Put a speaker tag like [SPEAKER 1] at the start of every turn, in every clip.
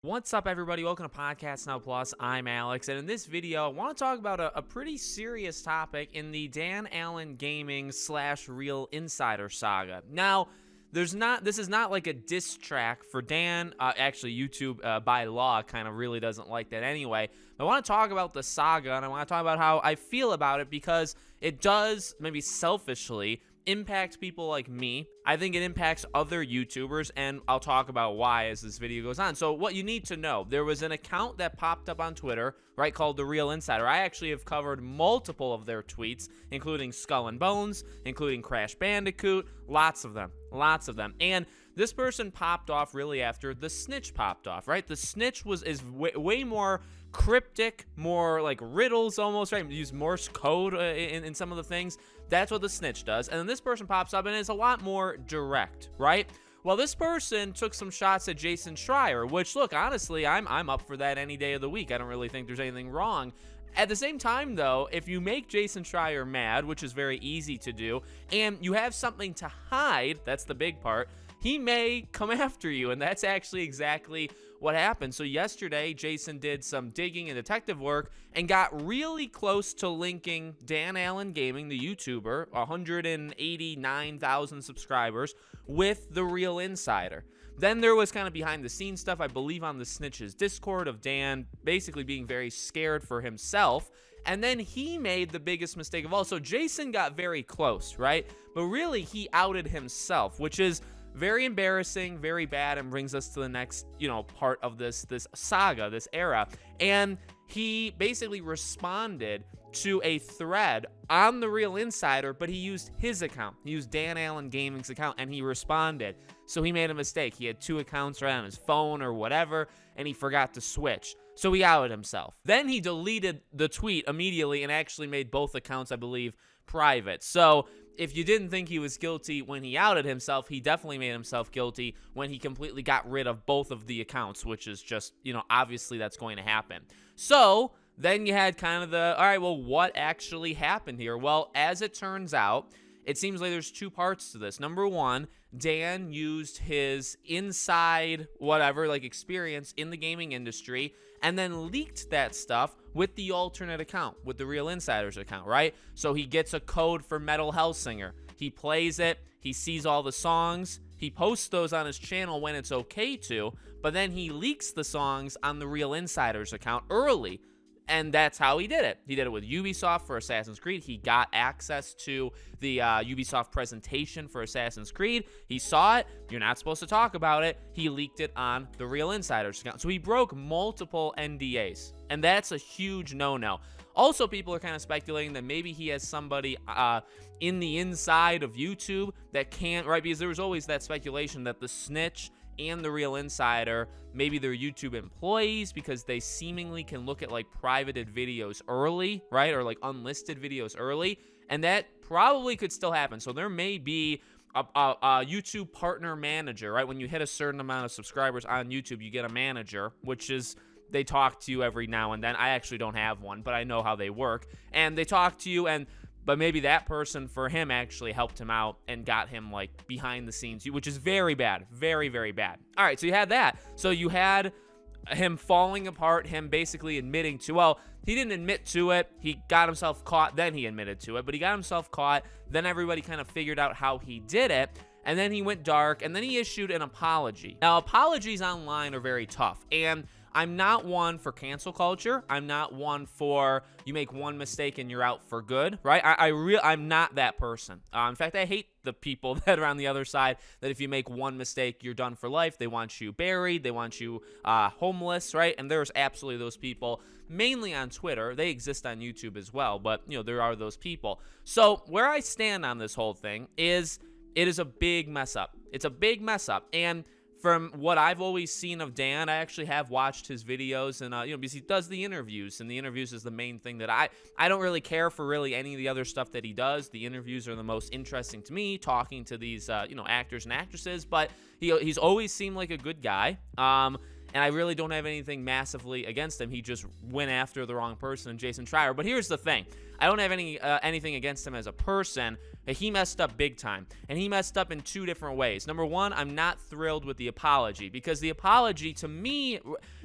[SPEAKER 1] What's up, everybody? Welcome to Podcast Now Plus. I'm Alex, and in this video, I want to talk about a pretty serious topic in the Dan Allen Gaming / Real Insider saga. Now, this is not like a diss track for Dan. Actually, YouTube, by law, kind of really doesn't like that anyway. But I want to talk about the saga, and I want to talk about how I feel about it because it does, maybe selfishly, impact people like me. I think it impacts other YouTubers, and I'll talk about why as this video goes on. So what you need to know, there was an account that popped up on Twitter, right, called The Real Insider. I actually have covered multiple of their tweets, including Skull and Bones, including Crash Bandicoot, lots of them. And this person popped off really after the snitch popped off, right? The snitch is way more cryptic, more like riddles almost, right? Use Morse code in some of the things. That's what the snitch does. And then this person pops up and is a lot more direct, right? Well, this person took some shots at Jason Schreier, which, look, honestly, I'm up for that any day of the week. I don't really think there's anything wrong. At the same time, though, if you make Jason Schreier mad, which is very easy to do, and you have something to hide, that's the big part, he may come after you, and that's actually exactly what happened. So yesterday, Jason did some digging and detective work and got really close to linking Dan Allen Gaming, the YouTuber, 189,000 subscribers, with The Real Insider. Then there was kind of behind the scenes stuff, I believe, on the Snitch's Discord of Dan basically being very scared for himself. And then he made the biggest mistake of all. So Jason got very close, right? But really, he outed himself, which is very embarrassing, very bad, and brings us to the next, part of this saga, this era. And he basically responded to a thread on The Real Insider, but he used his account. He used Dan Allen Gaming's account, and he responded. So he made a mistake. He had two accounts right on his phone or whatever, and he forgot to switch. So he outed himself. Then he deleted the tweet immediately and actually made both accounts, I believe, private. So if you didn't think he was guilty when he outed himself, he definitely made himself guilty when he completely got rid of both of the accounts, which is just, obviously that's going to happen. So then you had kind of all right, well, what actually happened here? Well, as it turns out, it seems like there's two parts to this. Number one, Dan used his inside experience in the gaming industry and then leaked that stuff with the alternate account, with the Real Insider's account, right? So he gets a code for Metal Hellsinger. He plays it. He sees all the songs. He posts those on his channel when it's okay to, but then he leaks the songs on the Real Insider's account early. And that's how he did it. He did it with Ubisoft for Assassin's Creed. He got access to the Ubisoft presentation for Assassin's Creed. He saw it. You're not supposed to talk about it. He leaked it on the Real Insider's account. So he broke multiple NDAs, and that's a huge no-no. Also, people are kind of speculating that maybe he has somebody in the inside of YouTube that can't, right? Because there was always that speculation that the snitch and the Real Insider, maybe they're YouTube employees because they seemingly can look at privated videos early, right? Or unlisted videos early. And that probably could still happen. So there may be a YouTube partner manager, right? When you hit a certain amount of subscribers on YouTube, you get a manager, which is, they talk to you every now and then. I actually don't have one, but I know how they work. And they talk to you, but maybe that person for him actually helped him out and got him behind the scenes, which is very bad. Very, very bad. All right, so you had that. So you had him falling apart, him basically admitting to, well, he didn't admit to it. He got himself caught. Then he admitted to it, but he got himself caught. Then everybody kind of figured out how he did it. And then he went dark, and then he issued an apology. Now, apologies online are very tough, and I'm not one for cancel culture. I'm not one for you make one mistake and you're out for good, right? I'm not that person. In fact, I hate the people that are on the other side that if you make one mistake, you're done for life. They want you buried. They want you homeless, right? And there's absolutely those people, mainly on Twitter. They exist on YouTube as well, but, there are those people. So where I stand on this whole thing is it is a big mess up. It's a big mess up. And from what I've always seen of Dan, I actually have watched his videos, and because he does the interviews, and the interviews is the main thing that I don't really care for really any of the other stuff that he does. The interviews are the most interesting to me, talking to these actors and actresses. But he's always seemed like a good guy. and I really don't have anything massively against him. He just went after the wrong person, Jason Schreier. But here's the thing. I don't have anything against him as a person. He messed up big time, and he messed up in two different ways. Number one, I'm not thrilled with the apology, because the apology to me,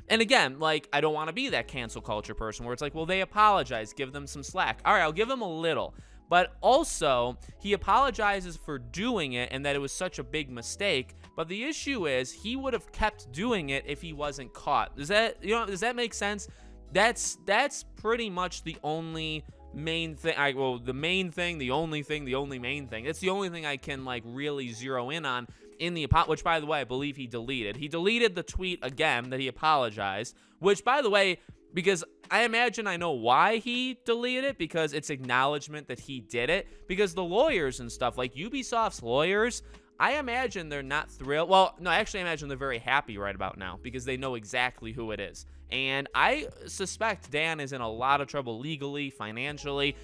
[SPEAKER 1] and again, like, I don't want to be that cancel culture person where it's like, well, they apologize, give them some slack. All right, I'll give them a little. But also, he apologizes for doing it and that it was such a big mistake. But the issue is, he would have kept doing it if he wasn't caught. Does that make sense? That's pretty much the only main thing. The main thing, the only main thing. It's the only thing I can like really zero in on in the apology, which, by the way, I believe he deleted. He deleted the tweet again that he apologized, which, by the way, because I imagine I know why he deleted it, because it's acknowledgement that he did it. Because the lawyers and stuff, like Ubisoft's lawyers, I imagine they're not thrilled. Well, no, actually, I imagine they're very happy right about now because they know exactly who it is. And I suspect Dan is in a lot of trouble legally, financially.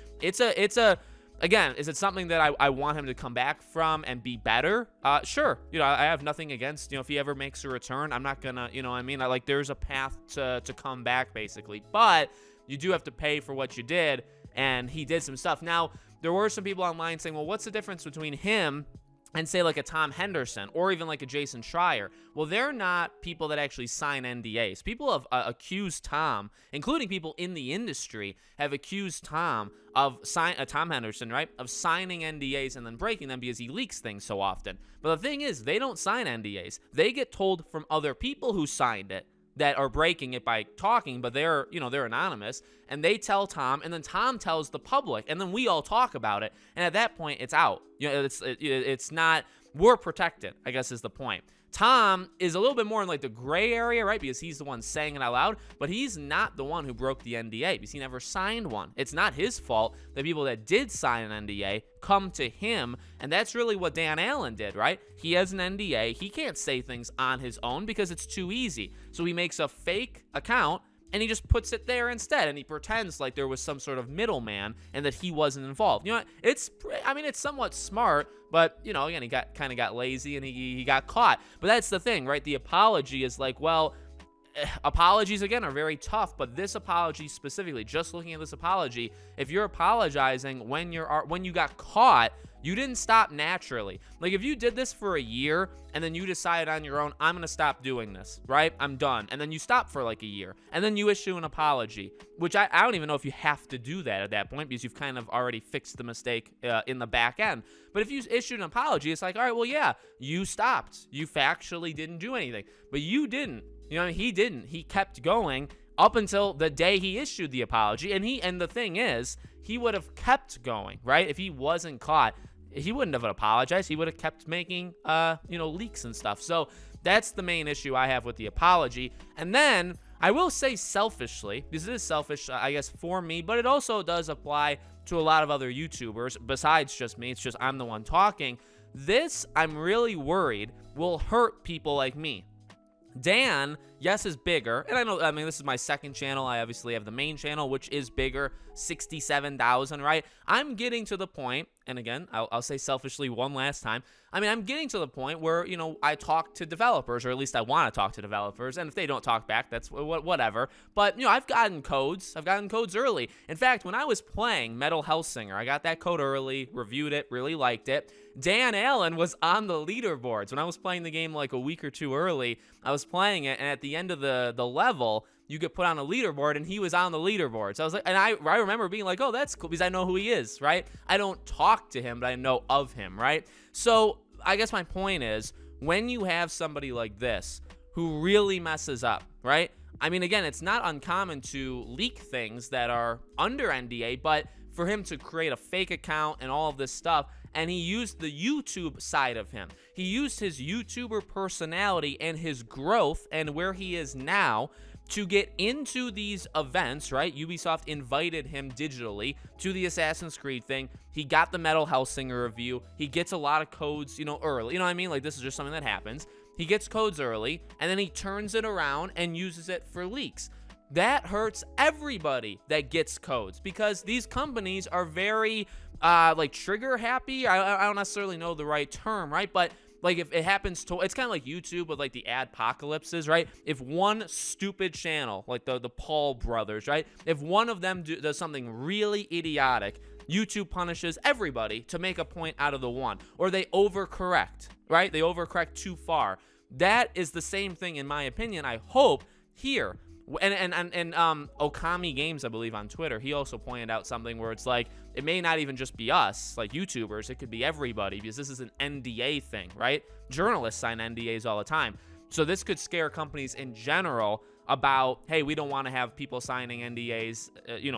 [SPEAKER 1] Again, is it something that I want him to come back from and be better? Sure. I have nothing against, if he ever makes a return, I'm not gonna, there's a path to come back, basically. But you do have to pay for what you did, and he did some stuff. Now, there were some people online saying, well, what's the difference between him and say like a Tom Henderson or even like a Jason Schreier? Well, they're not people that actually sign NDAs. People have accused Tom, including people in the industry, have accused Tom of Tom Henderson, right, of signing NDAs and then breaking them because he leaks things so often. But the thing is, they don't sign NDAs. They get told from other people who signed it that are breaking it by talking, but they're anonymous, and they tell Tom, and then Tom tells the public, and then we all talk about it, and at that point, it's out. It's not, we're protected, I guess is the point. Tom is a little bit more in like the gray area, right? Because he's the one saying it out loud, but he's not the one who broke the NDA because he never signed one. It's not his fault that people that did sign an NDA come to him, and that's really what Dan Allen did, right? He has an NDA. He can't say things on his own because it's too easy. So he makes a fake account, and he just puts it there instead, and he pretends like there was some sort of middleman and that he wasn't involved. It's somewhat smart, but, again, he got lazy and he got caught. But that's the thing, right? The apology is like, well, apologies, again, are very tough, but this apology specifically, just looking at this apology, if you're apologizing when you got caught, you didn't stop naturally. Like, if you did this for a year and then you decide on your own, I'm going to stop doing this, right? I'm done. And then you stop for like a year and then you issue an apology, which I don't even know if you have to do that at that point because you've kind of already fixed the mistake in the back end. But if you issued an apology, it's like, all right, well, yeah, you stopped. You factually didn't do anything, but you didn't. He didn't. He kept going up until the day he issued the apology. And the thing is, he would have kept going, right? If he wasn't caught, he wouldn't have apologized. He would have kept making, leaks and stuff. So that's the main issue I have with the apology. And then I will say selfishly, this is selfish, I guess, for me, but it also does apply to a lot of other YouTubers besides just me. It's just I'm the one talking. This, I'm really worried, will hurt people like me. Dan, yes, is bigger, and this is my second channel. I obviously have the main channel, which is bigger, 67,000, right? I'm getting to the point, and again, I'll say selfishly one last time, I'm getting to the point where, I talk to developers, or at least I want to talk to developers, and if they don't talk back, that's whatever. But, I've gotten codes early. In fact, when I was playing Metal Hellsinger, I got that code early, reviewed it, really liked it. Dan Allen was on the leaderboards. When I was playing the game like a week or two early, I was playing it, and at the end of the level, you get put on a leaderboard, and he was on the leaderboard. So I was like, and I remember being like, oh, that's cool, because I know who he is, right? I don't talk to him, but I know of him, right? So I guess my point is, when you have somebody like this who really messes up, right? Again, it's not uncommon to leak things that are under NDA, but for him to create a fake account and all of this stuff, and he used the YouTube side of him. He used his YouTuber personality and his growth and where he is now to get into these events, right? Ubisoft invited him digitally to the Assassin's Creed thing. He got the Metal Hellsinger review. He gets a lot of codes, early. Like, this is just something that happens. He gets codes early, and then he turns it around and uses it for leaks. That hurts everybody that gets codes because these companies are very, trigger happy. I don't necessarily know the right term, right? But like if it happens to, it's kind of like YouTube with like the adpocalypses, right? If one stupid channel, like the Paul brothers, right? If one of them does something really idiotic, YouTube punishes everybody to make a point out of the one, or they overcorrect, right? They overcorrect too far. That is the same thing, in my opinion, I hope, here. And Okami Games, I believe, on Twitter, he also pointed out something where it's like, it may not even just be us, like YouTubers, it could be everybody, because this is an NDA thing, right? Journalists sign NDAs all the time. So this could scare companies in general about, hey, we don't want to have people signing NDAs,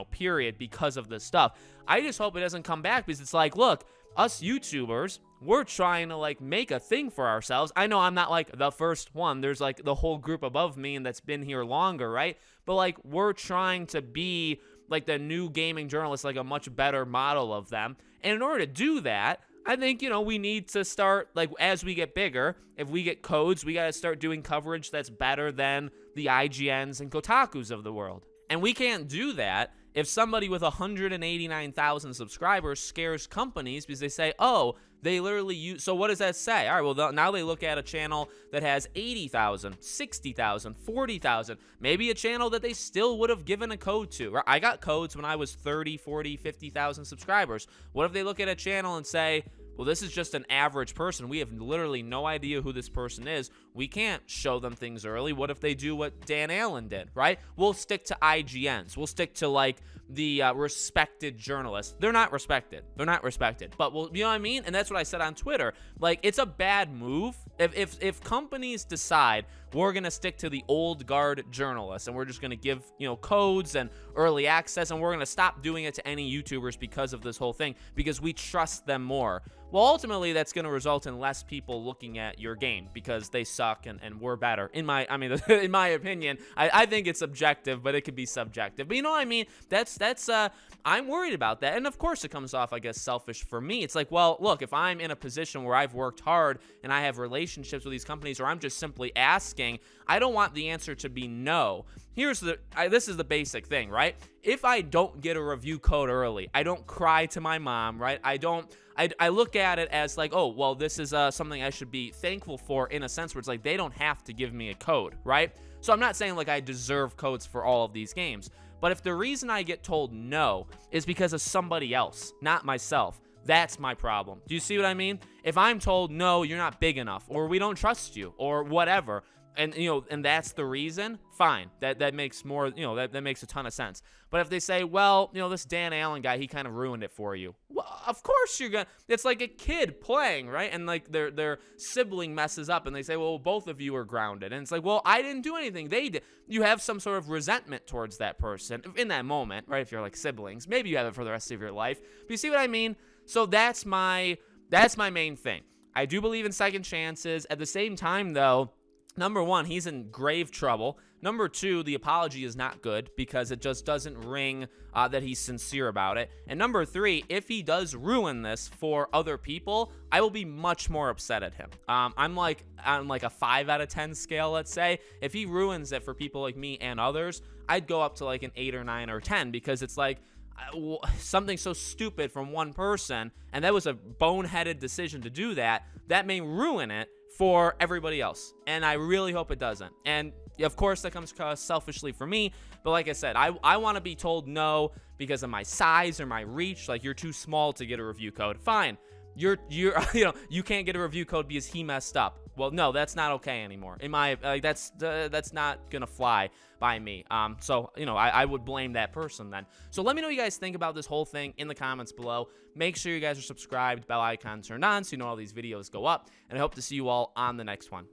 [SPEAKER 1] period, because of this stuff. I just hope it doesn't come back, because it's like, look, us YouTubers, we're trying to like make a thing for ourselves. I know I'm not like the first one. There's like the whole group above me and that's been here longer, right? But like we're trying to be like the new gaming journalists, like a much better model of them. And in order to do that, I think, we need to start, like, as we get bigger, if we get codes, we got to start doing coverage that's better than the IGNs and Kotakus of the world. And we can't do that if somebody with 189,000 subscribers scares companies because they say, oh, they literally use, so what does that say? All right, well, now they look at a channel that has 80,000, 60,000, 40,000, maybe a channel that they still would have given a code to. I got codes when I was 30, 40, 50,000 subscribers. What if they look at a channel and say, well, this is just an average person. We have literally no idea who this person is. We can't show them things early. What if they do what Dan Allen did, right? We'll stick to IGNs. We'll stick to, like, the respected journalists. They're not respected. They're not respected. But, you know what I mean? And that's what I said on Twitter. Like, it's a bad move. If companies decide we're going to stick to the old guard journalists and we're just going to give, codes and early access, and we're going to stop doing it to any YouTubers because of this whole thing, because we trust them more. Well, ultimately, that's going to result in less people looking at your game because they suck and we're better. In my opinion, I think it's objective, but it could be subjective. But you know what I mean? I'm worried about that. And of course, it comes off, I guess, selfish for me. It's like, well, look, if I'm in a position where I've worked hard and I have relationships with these companies, or I'm just simply asking, I don't want the answer to be no. This is the basic thing, right? If I don't get a review code early, I don't cry to my mom, right? I look at it as like, oh, well, this is something I should be thankful for, in a sense where it's like they don't have to give me a code, right? So I'm not saying like I deserve codes for all of these games, but if the reason I get told no is because of somebody else, not myself, that's my problem. Do you see what I mean? If I'm told, no, you're not big enough, or we don't trust you, or whatever, and that's the reason, fine. That makes more, that makes a ton of sense. But if they say, well, this Dan Allen guy, he kind of ruined it for you. Well, of course you're gonna. It's like a kid playing, right? And like their sibling messes up, and they say, well, both of you are grounded. And it's like, well, I didn't do anything. They did. You have some sort of resentment towards that person in that moment, right? If you're like siblings, maybe you have it for the rest of your life. But you see what I mean? So that's my main thing. I do believe in second chances. At the same time, though, number one, he's in grave trouble. Number two, the apology is not good because it just doesn't ring that he's sincere about it. And number three, if he does ruin this for other people, I will be much more upset at him. I'm like on like a 5 out of 10 scale, let's say. If he ruins it for people like me and others, I'd go up to like an 8 or 9 or 10, because it's like something so stupid from one person, and that was a boneheaded decision to do that may ruin it for everybody else. And I really hope it doesn't. And of course, that comes selfishly for me. But like I said, I want to be told no because of my size or my reach. Like, you're too small to get a review code. Fine. You can't get a review code because he messed up. Well, no, that's not okay anymore. That's not gonna fly by me. So I would blame that person then. So let me know what you guys think about this whole thing in the comments below. Make sure you guys are subscribed, bell icon turned on, so you know all these videos go up. And I hope to see you all on the next one.